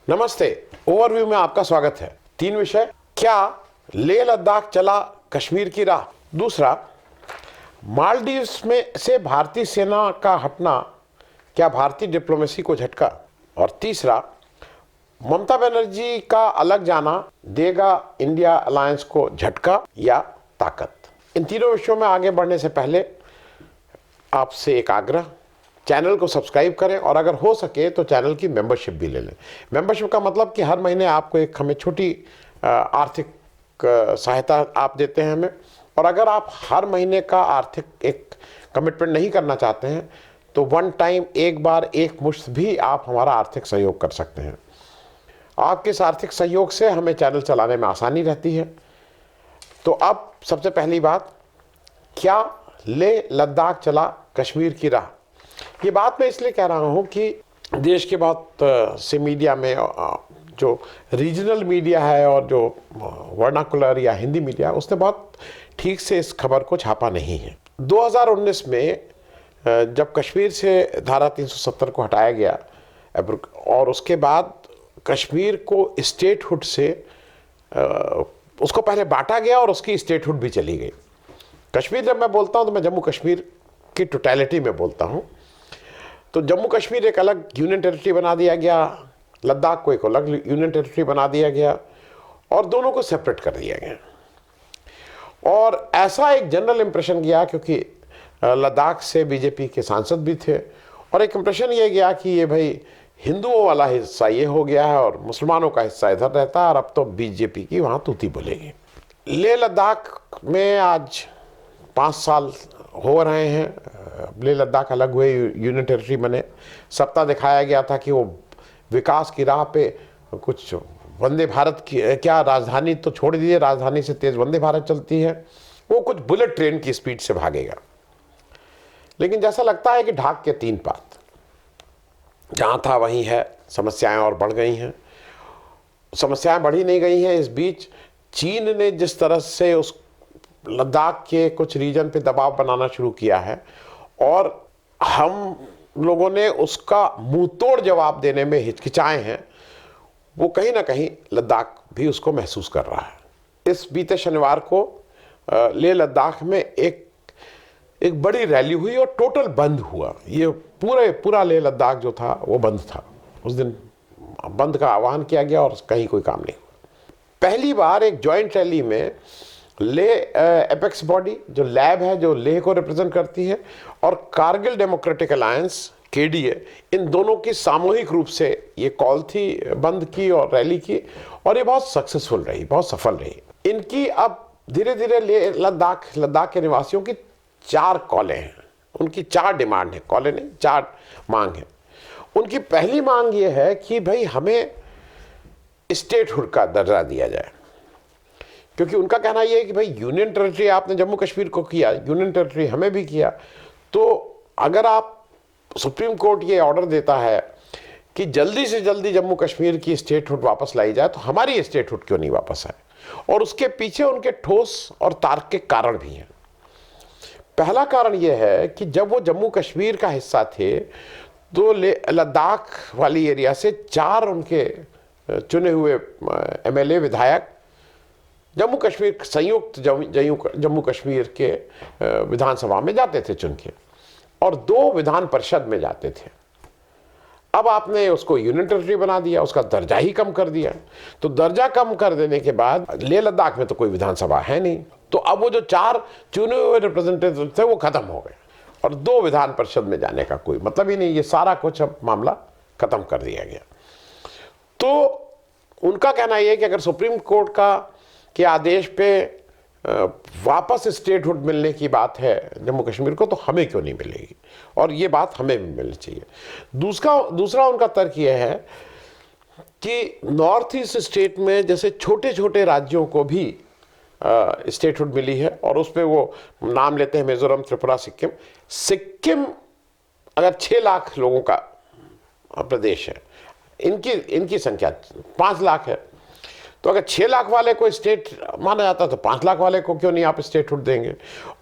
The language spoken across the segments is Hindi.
नमस्ते। ओवरव्यू में आपका स्वागत है। 3 विषय। क्या लेह लद्दाख चला कश्मीर की राह? दूसरा, मालदीव्स में से भारतीय सेना का हटना क्या भारतीय डिप्लोमेसी को झटका? और तीसरा, ममता बनर्जी का अलग जाना देगा इंडिया अलायंस को झटका या ताकत? इन तीनों विषयों में आगे बढ़ने से पहले आपसे एक आग्रह, चैनल को सब्सक्राइब करें और अगर हो सके तो चैनल की मेंबरशिप भी ले लें। मेंबरशिप का मतलब कि हर महीने आपको एक हमें छोटी आर्थिक सहायता आप देते हैं हमें, और अगर आप हर महीने का आर्थिक एक कमिटमेंट नहीं करना चाहते हैं तो वन टाइम एक बार एक मुश्त भी आप हमारा आर्थिक सहयोग कर सकते हैं। आपके इस आर्थिक सहयोग से हमें चैनल चलाने में आसानी रहती है। तो अब सबसे पहली बात, क्या लेह लद्दाख चला कश्मीर की राह? ये बात मैं इसलिए कह रहा हूँ कि देश के बहुत से मीडिया में जो रीजनल मीडिया है और जो वर्नाकुलर या हिंदी मीडिया, उसने बहुत ठीक से इस खबर को छापा नहीं है। 2019 में जब कश्मीर से धारा 370 को हटाया गया और उसके बाद कश्मीर को स्टेटहुड से उसको पहले बांटा गया और उसकी स्टेटहुड भी चली गई। कश्मीर जब मैं बोलता हूँ तो मैं जम्मू कश्मीर की टोटलिटी में बोलता हूँ। तो जम्मू कश्मीर एक अलग यूनियन टेरिटरी बना दिया गया, लद्दाख को एक अलग यूनियन टेरिटरी बना दिया गया और दोनों को सेपरेट कर दिया गया। और ऐसा एक जनरल इंप्रेशन गया, क्योंकि लद्दाख से बीजेपी के सांसद भी थे, और एक इंप्रेशन ये गया कि ये भाई हिंदुओं वाला हिस्सा ये हो गया है और मुसलमानों का हिस्सा इधर रहता है और अब तो बीजेपी की वहाँ तूती बोलेगी। लेह लद्दाख में आज 5 साल हो रहे हैं। लेह लद्दाख अलग हुए, यूनियन टेरिटरी बने। सप्ताह दिखाया गया था कि वो विकास की राह पे कुछ वंदे भारत की, क्या राजधानी तो छोड़ दीजिए, राजधानी से तेज वंदे भारत चलती है, वो कुछ बुलेट ट्रेन की स्पीड से भागेगा। लेकिन जैसा लगता है कि ढाक के 3 पात, जहाँ था वहीं है। समस्याएं और बढ़ गई हैं। समस्याएं बढ़ी नहीं गई हैं। इस बीच चीन ने जिस तरह से उस लद्दाख के कुछ रीजन पे दबाव बनाना शुरू किया है और हम लोगों ने उसका मुंह तोड़ जवाब देने में हिचकिचाए हैं, वो कहीं ना कहीं लद्दाख भी उसको महसूस कर रहा है। इस बीते शनिवार को लेह लद्दाख में एक बड़ी रैली हुई और टोटल बंद हुआ। ये पूरा लेह लद्दाख जो था वो बंद था। उस दिन बंद का आह्वान किया गया और कहीं कोई काम नहीं हुआ। पहली बार एक जॉइंट रैली में लेह एपेक्स बॉडी जो लैब है, जो लेह को रिप्रेजेंट करती है, और कारगिल डेमोक्रेटिक अलायंस KDA, इन दोनों की सामूहिक रूप से ये कॉल थी बंद की और रैली की, और ये बहुत सक्सेसफुल रही, बहुत सफल रही। इनकी अब धीरे धीरे लेह लद्दाख के निवासियों की 4 कॉलें हैं। उनकी 4 डिमांड है, कॉलें नहीं, 4 मांग है। उनकी पहली मांग ये है कि भाई हमें स्टेटहुड का दर्जा दिया जाए, क्योंकि उनका कहना यह है कि भाई यूनियन टेरिटरी आपने जम्मू कश्मीर को किया, यूनियन टेरिटरी हमें भी किया, तो अगर आप सुप्रीम कोर्ट ये ऑर्डर देता है कि जल्दी से जल्दी जम्मू कश्मीर की स्टेटहुड वापस लाई जाए, तो हमारी स्टेटहुड क्यों नहीं वापस आए? और उसके पीछे उनके ठोस और तार्किक कारण भी हैं। पहला कारण यह है कि जब वो जम्मू कश्मीर का हिस्सा थे तो लद्दाख वाली एरिया से 4 उनके चुने हुए MLA विधायक जम्मू कश्मीर संयुक्त जम्मू कश्मीर के विधानसभा में जाते थे चुन के, और 2 विधान परिषद में जाते थे। अब आपने उसको यूनियन टेरिटरी बना दिया, उसका दर्जा ही कम कर दिया। तो दर्जा कम कर देने के बाद लेह लद्दाख में तो कोई विधानसभा है नहीं, तो अब वो जो 4 चुने हुए रिप्रेजेंटेटिव थे वो खत्म हो गए और 2 विधान परिषद में जाने का कोई मतलब ही नहीं। ये सारा कुछ अब मामला खत्म कर दिया गया। तो उनका कहना यह है कि अगर सुप्रीम कोर्ट के आदेश पे वापस स्टेटहुड मिलने की बात है जम्मू कश्मीर को, तो हमें क्यों नहीं मिलेगी, और ये बात हमें भी मिलनी चाहिए। दूसरा उनका तर्क यह है कि नॉर्थ ईस्ट स्टेट में जैसे छोटे छोटे राज्यों को भी स्टेटहुड मिली है, और उसमें वो नाम लेते हैं मिजोरम, त्रिपुरा, सिक्किम अगर 6 लाख लोगों का प्रदेश है, इनकी संख्या 5 लाख है, तो अगर 6 लाख वाले को स्टेट माना जाता तो 5 लाख वाले को क्यों नहीं आप स्टेटहुड देंगे?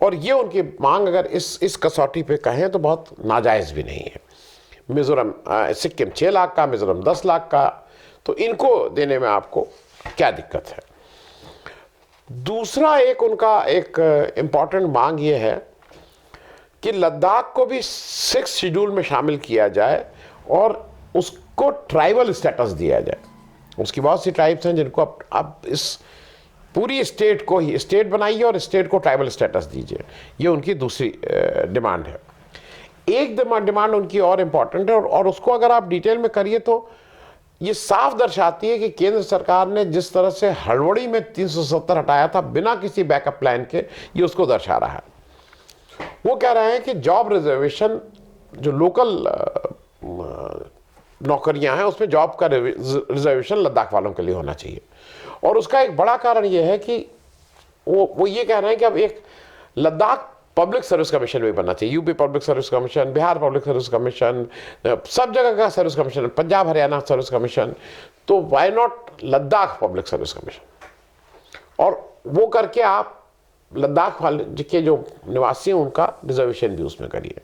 और ये उनकी मांग अगर इस कसौटी पे कहें तो बहुत नाजायज़ भी नहीं है। मिजोरम सिक्किम 6 लाख का, मिजोरम 10 लाख का, तो इनको देने में आपको क्या दिक्कत है? दूसरा एक उनका एक इम्पॉर्टेंट मांग ये है कि लद्दाख को भी 6 शेड्यूल में शामिल किया जाए और उसको ट्राइबल स्टेटस दिया जाए। उसकी बहुत सी ट्राइब्स हैं जिनको अब इस पूरी स्टेट को ही स्टेट बनाइए और स्टेट को ट्राइबल स्टेटस दीजिए। ये उनकी दूसरी डिमांड है। एक डिमांड उनकी और इम्पॉर्टेंट है और उसको अगर आप डिटेल में करिए तो ये साफ दर्शाती है कि केंद्र सरकार ने जिस तरह से हड़बड़ी में 370 हटाया था बिना किसी बैकअप प्लान के, ये उसको दर्शा रहा है। वो कह रहे हैं कि जॉब रिजर्वेशन, जो लोकल नौकरियां हैं उसमें जॉब का रिजर्वेशन लद्दाख वालों के लिए होना चाहिए। और उसका एक बड़ा कारण ये है कि वो ये कह रहे हैं कि अब एक लद्दाख पब्लिक सर्विस कमीशन भी बनना चाहिए। UP public service commission, Bihar public service commission, सब जगह का service commission, Punjab Haryana service commission, तो why not Ladakh public service commission? और वो करके आप लद्दाख वाले के जो निवासी हैं उनका रिजर्वेशन भी उसमें करिए।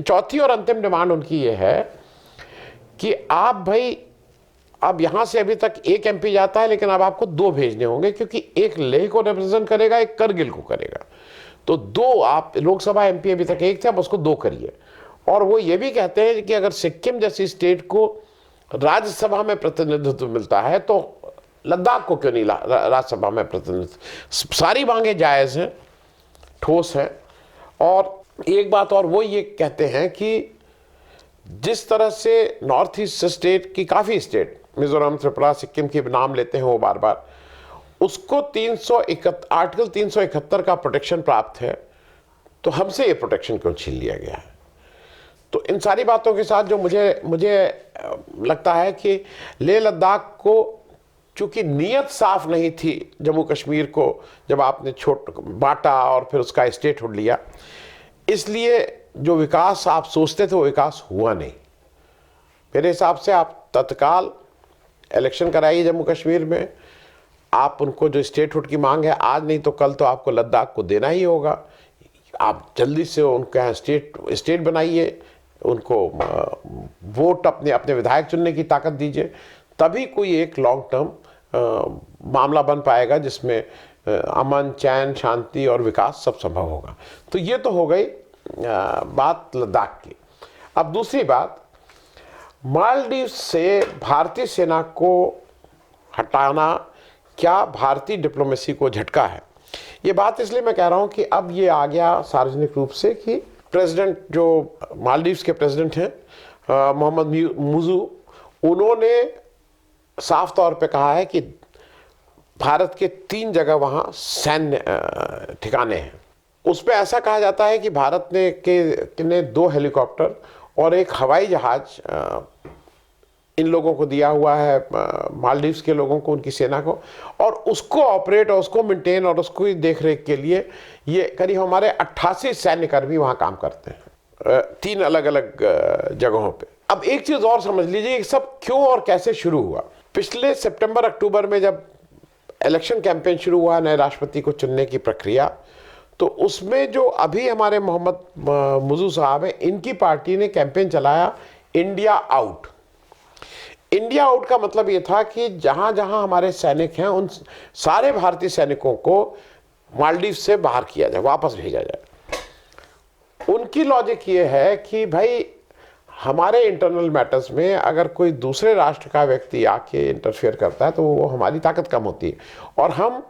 चौथी और अंतिम डिमांड उनकी ये है कि आप भाई, अब यहां से अभी तक एक एमपी जाता है लेकिन अब आपको 2 भेजने होंगे, क्योंकि एक लेह को रिप्रेजेंट करेगा, एक करगिल को करेगा। तो 2 आप लोकसभा एमपी अभी तक एक थे, अब उसको 2 करिए। और वो ये भी कहते हैं कि अगर सिक्किम जैसी स्टेट को राज्यसभा में प्रतिनिधित्व मिलता है तो लद्दाख को क्यों नहीं राज्यसभा में प्रतिनिधित्व? सारी मांगे जायज हैं, ठोस हैं। और एक बात और, वो ये कहते हैं कि जिस तरह से नॉर्थ ईस्ट स्टेट की काफ़ी स्टेट, मिजोरम, त्रिपुरा, सिक्किम के नाम लेते हैं वो बार बार, उसको आर्टिकल 371 का प्रोटेक्शन प्राप्त है, तो हमसे ये प्रोटेक्शन क्यों छीन लिया गया है? तो इन सारी बातों के साथ जो मुझे लगता है कि लेह लद्दाख को चूंकि नीयत साफ नहीं थी जम्मू कश्मीर को जब आपने बांटा और फिर उसका स्टेटहुड लिया, इसलिए जो विकास आप सोचते थे वो विकास हुआ नहीं। मेरे हिसाब से आप तत्काल इलेक्शन कराइए जम्मू कश्मीर में। आप उनको जो स्टेटहुड की मांग है, आज नहीं तो कल तो आपको लद्दाख को देना ही होगा। आप जल्दी से उनके यहाँ स्टेट बनाइए, उनको वोट अपने विधायक चुनने की ताकत दीजिए, तभी कोई एक लॉन्ग टर्म मामला बन पाएगा जिसमें अमन, चैन, शांति और विकास सब संभव होगा। तो ये तो हो गई बात लद्दाख की। अब दूसरी बात, मालदीव से भारतीय सेना को हटाना क्या भारतीय डिप्लोमेसी को झटका है? ये बात इसलिए मैं कह रहा हूं कि अब ये आ गया सार्वजनिक रूप से कि प्रेसिडेंट, जो मालदीव्स के प्रेसिडेंट हैं मोहम्मद मुजू, उन्होंने साफ तौर पे कहा है कि भारत के 3 जगह वहां सैन्य ठिकाने हैं। उस पर ऐसा कहा जाता है कि भारत ने 2 हेलीकॉप्टर और एक हवाई जहाज इन लोगों को दिया हुआ है, मालदीव्स के लोगों को, उनकी सेना को, और उसको ऑपरेट और उसको मेंटेन और उसको देख रेख के लिए ये करीब हमारे 88 सैन्यकर्मी वहाँ काम करते हैं 3 अलग अलग जगहों पे। अब एक चीज़ और समझ लीजिए कि सब क्यों और कैसे शुरू हुआ। पिछले सितंबर अक्टूबर में जब इलेक्शन कैंपेन शुरू हुआ, नए राष्ट्रपति को चुनने की प्रक्रिया, तो उसमें जो अभी हमारे मोहम्मद मुजू साहब हैं, इनकी पार्टी ने कैंपेन चलाया इंडिया आउट। इंडिया आउट का मतलब ये था कि जहां जहां हमारे सैनिक हैं उन सारे भारतीय सैनिकों को मालदीव से बाहर किया जाए, वापस भेजा जाए। उनकी लॉजिक ये है कि भाई हमारे इंटरनल मैटर्स में अगर कोई दूसरे राष्ट्र का व्यक्ति आके इंटरफेयर करता है तो वो हमारी ताकत कम होती है, और हम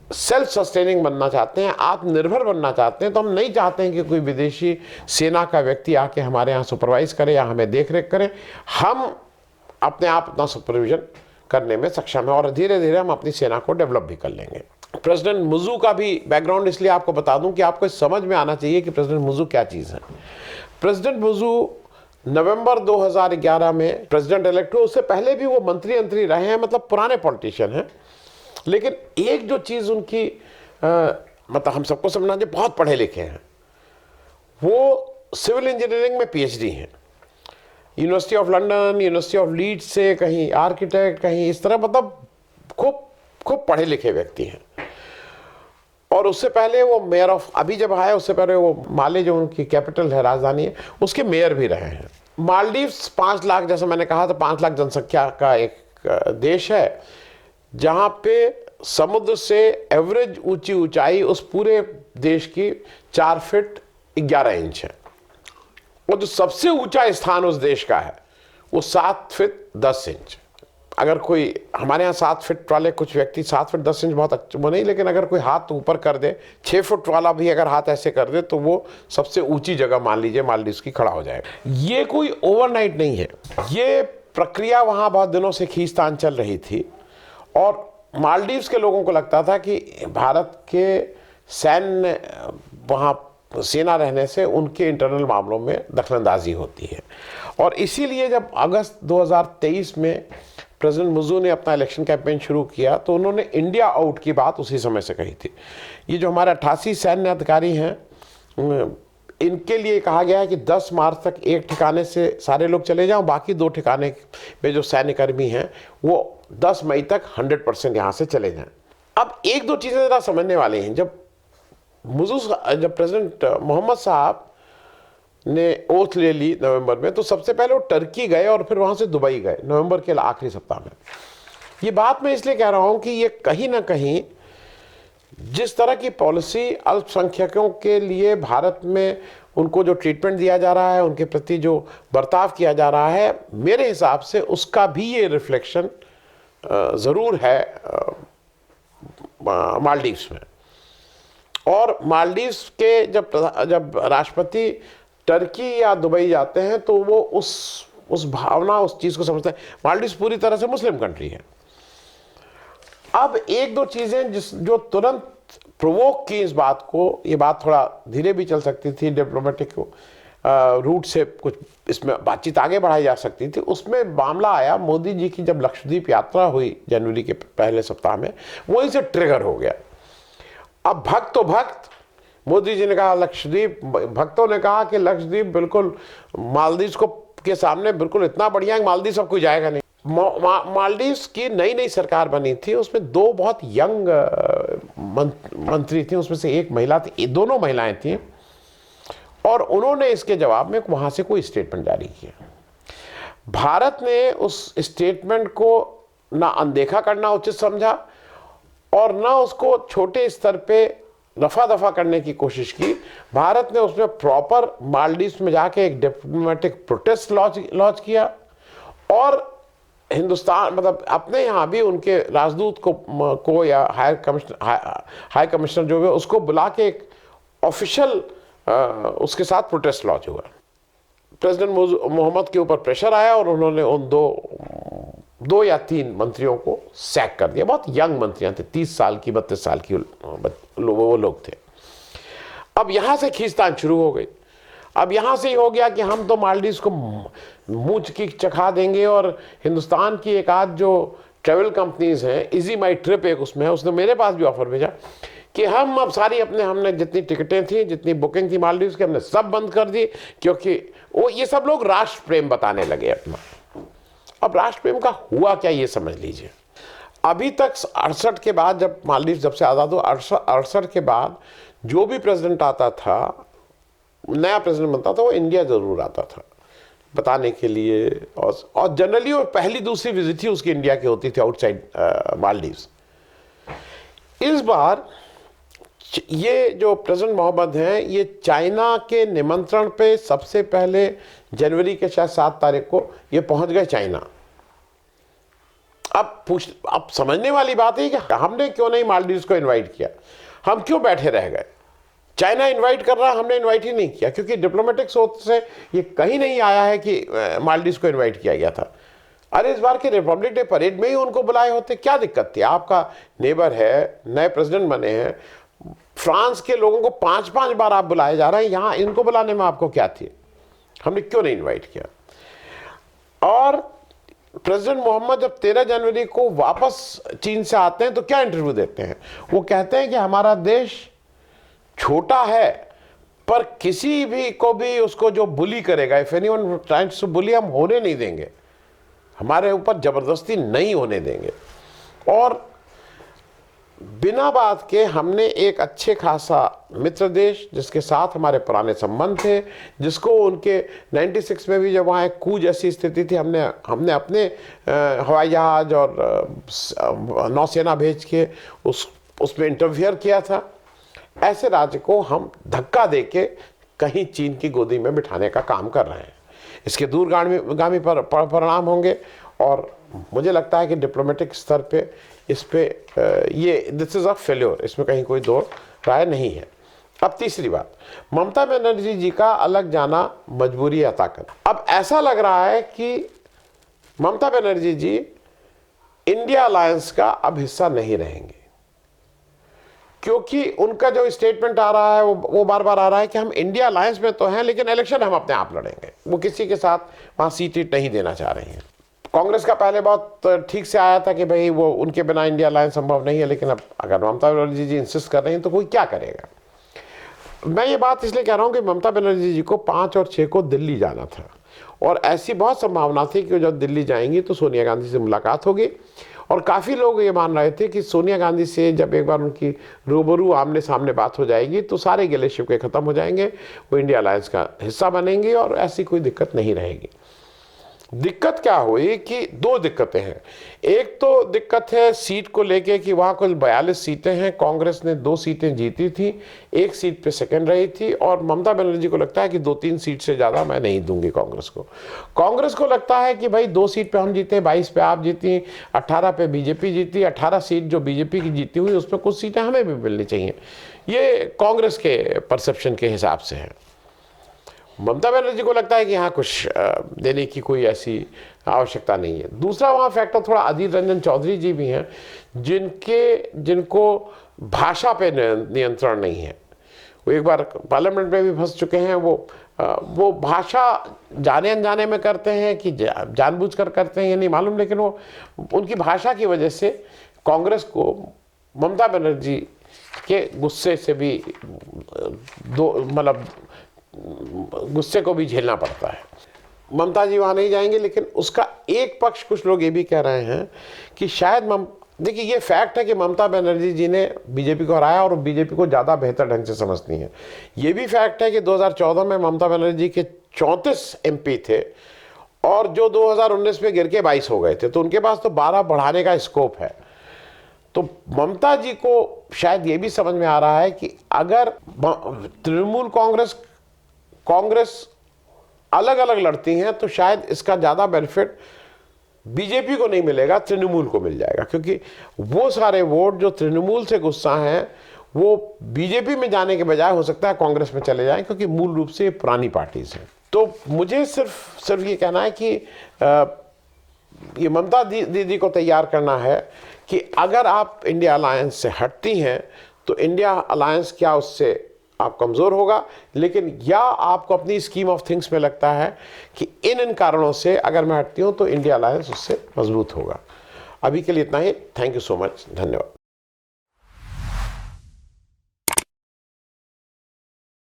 सेल्फ सस्टेनिंग बनना चाहते हैं, आत्मनिर्भर बनना चाहते हैं। तो हम नहीं चाहते हैं कि कोई विदेशी सेना का व्यक्ति आके हमारे यहाँ सुपरवाइज करे या हमें देख रेख करे। हम अपने आप अपना सुपरविजन करने में सक्षम है और धीरे धीरे हम अपनी सेना को डेवलप भी कर लेंगे। प्रेसिडेंट मुजू का भी बैकग्राउंड इसलिए आपको बता दूं कि आपको समझ में आना चाहिए कि प्रेसिडेंट मुजू क्या चीज़ है। प्रेसिडेंट मुजू नवंबर 2011 में प्रेसिडेंट इलेक्ट हुए। उससे पहले भी वो मंत्री रहे हैं, मतलब पुराने पॉलिटिशियन हैं। लेकिन एक जो चीज़ उनकी मतलब हम सबको समझना चाहिए, बहुत पढ़े लिखे हैं। वो सिविल इंजीनियरिंग में पीएचडी हैं, university of London, university of Leeds से, कहीं आर्किटेक्ट, कहीं इस तरह, मतलब खूब पढ़े लिखे व्यक्ति हैं। और उससे पहले वो मेयर ऑफ, अभी जब आए उससे पहले वो माले जो उनकी कैपिटल है, राजधानी है, उसके मेयर भी रहे हैं। मालदीव्स 5 लाख, जैसे मैंने कहा था, 5 लाख जनसंख्या का एक देश है, जहां पे समुद्र से एवरेज ऊंचाई उस पूरे देश की 4 फीट 11 इंच है। और जो सबसे ऊंचा स्थान उस देश का है वो 7 फीट 10 इंच। अगर कोई हमारे यहाँ 7 फीट वाले कुछ व्यक्ति 7 फीट 10 इंच बहुत अच्छा वो नहीं, लेकिन अगर कोई हाथ ऊपर कर दे, 6 फुट वाला भी अगर हाथ ऐसे कर दे तो वो सबसे ऊंची जगह मान लीजिए मालदीव्स की खड़ा हो जाएगा। ये कोई ओवरनाइट नहीं है, ये प्रक्रिया वहाँ बहुत दिनों से खींचतान चल रही थी। और मालदीव्स के लोगों को लगता था कि भारत के सैन्य वहाँ सेना रहने से उनके इंटरनल मामलों में दखलंदाजी होती है। और इसीलिए जब अगस्त 2023 में प्रेसिडेंट मुर्मू ने अपना इलेक्शन कैंपेन शुरू किया तो उन्होंने इंडिया आउट की बात उसी समय से कही थी। ये जो हमारे 88 सैन्य अधिकारी हैं, इनके लिए कहा गया है कि 10 मार्च तक एक ठिकाने से सारे लोग चले जाओ, बाकी 2 ठिकाने पे जो सैन्यकर्मी हैं वो 10 मई तक 100% यहाँ से चले जाएं। अब एक दो चीज़ें ज़रा समझने वाली हैं। जब प्रेसिडेंट मोहम्मद साहब ने ओथ ले ली नवंबर में, तो सबसे पहले वो टर्की गए और फिर वहाँ से दुबई गए नवंबर के आखिरी सप्ताह में। ये बात मैं इसलिए कह रहा हूँ कि ये कहीं ना कहीं जिस तरह की पॉलिसी अल्पसंख्यकों के लिए भारत में उनको जो ट्रीटमेंट दिया जा रहा है, उनके प्रति जो बर्ताव किया जा रहा है, मेरे हिसाब से उसका भी ये रिफ्लेक्शन ज़रूर है मालदीव्स में। और मालदीव्स के जब राष्ट्रपति टर्की या दुबई जाते हैं तो वो उस भावना, उस चीज़ को समझते हैं। मालदीव्स पूरी तरह से मुस्लिम कंट्री है। अब एक दो चीज़ें जो तुरंत प्रोवोक की इस बात को, ये बात थोड़ा धीरे भी चल सकती थी, डिप्लोमेटिक रूट से कुछ इसमें बातचीत आगे बढ़ाई जा सकती थी। उसमें मामला आया मोदी जी की जब लक्षद्वीप यात्रा हुई जनवरी के पहले सप्ताह में, वहीं से ट्रिगर हो गया। अब भक्त तो भक्त, मोदी जी ने कहा लक्षद्वीप, भक्तों ने कहा कि लक्षद्वीप बिल्कुल मालदीव्स को के सामने बिल्कुल इतना बढ़िया है, मालदीव्स अब कोई जाएगा नहीं। मालदीव्स की नई नई सरकार बनी थी, उसमें 2 बहुत यंग मंत्री थी, उसमें से एक महिला थी, दोनों महिलाएं थी। और उन्होंने इसके जवाब में वहां से कोई स्टेटमेंट जारी किया। भारत ने उस स्टेटमेंट को ना अनदेखा करना उचित समझा और ना उसको छोटे स्तर पे रफा दफा करने की कोशिश की। भारत ने उसमें प्रॉपर मालदीव्स में जाके एक डिप्लोमेटिक प्रोटेस्ट लॉन्च किया और हिंदुस्तान मतलब अपने यहाँ भी उनके राजदूत को या हाई कमिश्नर जो है उसको बुला के एक ऑफिशियल उसके साथ प्रोटेस्ट लॉन्च हुआ। प्रेसिडेंट मोहम्मद के ऊपर प्रेशर आया और उन्होंने उन दो या 3 मंत्रियों को सैक कर दिया। बहुत यंग मंत्रियां थे, 30 साल की 32 साल की वो लोग थे। अब यहां से खींचतान शुरू हो गई। अब यहां से ही हो गया कि हम तो मालदीव्स को मुंह की चखा देंगे। और हिंदुस्तान की एक आध जो ट्रेवल कंपनीज हैं, इजी माई ट्रिप एक उसमें है, उसने मेरे पास भी ऑफर भेजा कि हम अब सारी हमने जितनी टिकटें थी, जितनी बुकिंग थी मालदीव्स की, हमने सब बंद कर दी। क्योंकि वो ये सब लोग राष्ट्र प्रेम बताने लगे अपना। अब राष्ट्र प्रेम का हुआ क्या ये समझ लीजिए। अभी तक 68 के बाद, जब मालदीव्स जब से आज़ाद हुआ, 68 के बाद जो भी प्रेसिडेंट आता था, नया प्रेसिडेंट बनता था, वो इंडिया ज़रूर आता था बताने के लिए। और जनरली वो पहली दूसरी विजिट ही उसकी इंडिया की होती थी आउटसाइड मालदीव्स। इस बार ये जो प्रेसिडेंट मोहम्मद हैं, ये चाइना के निमंत्रण पे सबसे पहले जनवरी के शायद 7 तारीख को ये पहुंच गए चाइना। अब समझने वाली बात है कि हमने क्यों नहीं मालदीव्स को इनवाइट किया, हम क्यों बैठे रह गए। चाइना इनवाइट कर रहा, हमने इनवाइट ही नहीं किया, क्योंकि डिप्लोमेटिक सोच से ये कहीं नहीं आया है कि मालदीव्स को इनवाइट किया गया था। अरे इस बार के रिपब्लिक डे परेड में ही उनको बुलाए होते, क्या दिक्कत थी। आपका नेबर है, नए प्रेसिडेंट बने हैं, फ्रांस के लोगों को 5-5 बार आप बुलाए जा रहे हैं, यहाँ इनको बुलाने में आपको क्या थी, हमने क्यों नहीं इनवाइट किया। और प्रेसिडेंट मोहम्मद जब 13 जनवरी को वापस चीन से आते हैं तो क्या इंटरव्यू देते हैं, वो कहते हैं कि हमारा देश छोटा है पर किसी भी को भी उसको जो बुली करेगा, if anyone tries to bully, हम होने नहीं देंगे, हमारे ऊपर जबरदस्ती नहीं होने देंगे। और बिना बात के हमने एक अच्छे खासा मित्र देश जिसके साथ हमारे पुराने संबंध थे, जिसको उनके 96 में भी जब वहाँ एक कूच जैसी स्थिति थी, हमने अपने हवाई जहाज और नौसेना भेज के उसमें इंटरफियर किया था। ऐसे राज्य को हम धक्का देके कहीं चीन की गोदी में बिठाने का काम कर रहे हैं। इसके दूरगामी परिणाम होंगे और मुझे लगता है कि डिप्लोमेटिक स्तर पे इस पे दिस इज अ फेल्योर, इसमें कहीं कोई दो राय नहीं है। अब तीसरी बात, ममता बनर्जी जी का अलग जाना मजबूरी या ताकत। अब ऐसा लग रहा है कि ममता बनर्जी जी इंडिया अलायंस का अब हिस्सा नहीं रहेंगे, क्योंकि उनका जो स्टेटमेंट आ रहा है वो बार बार आ रहा है कि हम इंडिया अलायंस में तो हैं लेकिन इलेक्शन हम अपने आप लड़ेंगे। वो किसी के साथ वहाँ सीट नहीं देना चाह रही हैं। कांग्रेस का पहले बहुत ठीक से आया था कि भाई वो उनके बिना इंडिया अलायंस संभव नहीं है, लेकिन अब अगर ममता बनर्जी जी इंसिस्ट कर रही हैं तो कोई क्या करेगा। मैं ये बात इसलिए कह रहा हूँ कि ममता बनर्जी जी को 5 और 6 को दिल्ली जाना था और ऐसी बहुत संभावना थी कि जब दिल्ली जाएंगी तो सोनिया गांधी से मुलाकात होगी। और काफ़ी लोग ये मान रहे थे कि सोनिया गांधी से जब एक बार उनकी रूबरू आमने सामने बात हो जाएगी तो सारे गिले शिकवे खत्म हो जाएंगे, वो इंडिया अलायंस का हिस्सा बनेंगी और ऐसी कोई दिक्कत नहीं रहेगी। दिक्कत क्या हुई कि 2 दिक्कतें हैं। एक तो दिक्कत है सीट को लेके कि वहाँ कुल 42 सीटें हैं, कांग्रेस ने 2 सीटें जीती थी, 1 सीट पे सेकंड रही थी और ममता बनर्जी को लगता है कि 2-3 सीट से ज़्यादा मैं नहीं दूंगी कांग्रेस को। कांग्रेस को लगता है कि भाई 2 सीट पे हम जीते, 22 पे आप जीती, 18 पे बीजेपी जीती, 18 सीट जो बीजेपी की जीती हुई उसमें कुछ सीटें हमें भी मिलनी चाहिए। ये कांग्रेस के परसेप्शन के हिसाब से है। ममता बनर्जी को लगता है कि यहाँ कुछ देने की कोई ऐसी आवश्यकता नहीं है। दूसरा वहाँ फैक्टर थोड़ा अधीर रंजन चौधरी जी भी हैं जिनको भाषा पे नियंत्रण नहीं है। वो एक बार पार्लियामेंट में भी फंस चुके हैं। वो भाषा जाने अनजाने में करते हैं कि जानबूझकर करते हैं ये नहीं मालूम, लेकिन वो उनकी भाषा की वजह से कांग्रेस को ममता बनर्जी के गुस्से से भी गुस्से को भी झेलना पड़ता है। ममता जी वहाँ नहीं जाएंगे, लेकिन उसका एक पक्ष कुछ लोग ये भी कह रहे हैं कि शायद देखिए ये फैक्ट है कि ममता बनर्जी जी ने बीजेपी को हराया और बीजेपी को ज़्यादा बेहतर ढंग से समझती हैं। ये भी फैक्ट है कि 2014 में ममता बनर्जी के 34 MP थे और जो 2019 में गिर के 22 हो गए थे, तो उनके पास तो 12 बढ़ाने का स्कोप है। तो ममता जी को शायद ये भी समझ में आ रहा है कि अगर तृणमूल कांग्रेस अलग अलग लड़ती हैं तो शायद इसका ज़्यादा बेनिफिट बीजेपी को नहीं मिलेगा, तृणमूल को मिल जाएगा, क्योंकि वो सारे वोट जो तृणमूल से गुस्सा हैं वो बीजेपी में जाने के बजाय हो सकता है कांग्रेस में चले जाएं, क्योंकि मूल रूप से पुरानी पार्टीज हैं। तो मुझे सिर्फ ये कहना है कि ये ममता दीदी को तैयार करना है कि अगर आप इंडिया अलायंस से हटती हैं तो इंडिया अलायंस क्या उससे आप कमज़ोर होगा, लेकिन या आपको अपनी स्कीम ऑफ थिंग्स में लगता है कि इन कारणों से अगर मैं हटती हूँ तो इंडिया अलायंस उससे मजबूत होगा। अभी के लिए इतना ही। Thank you so much. धन्यवाद।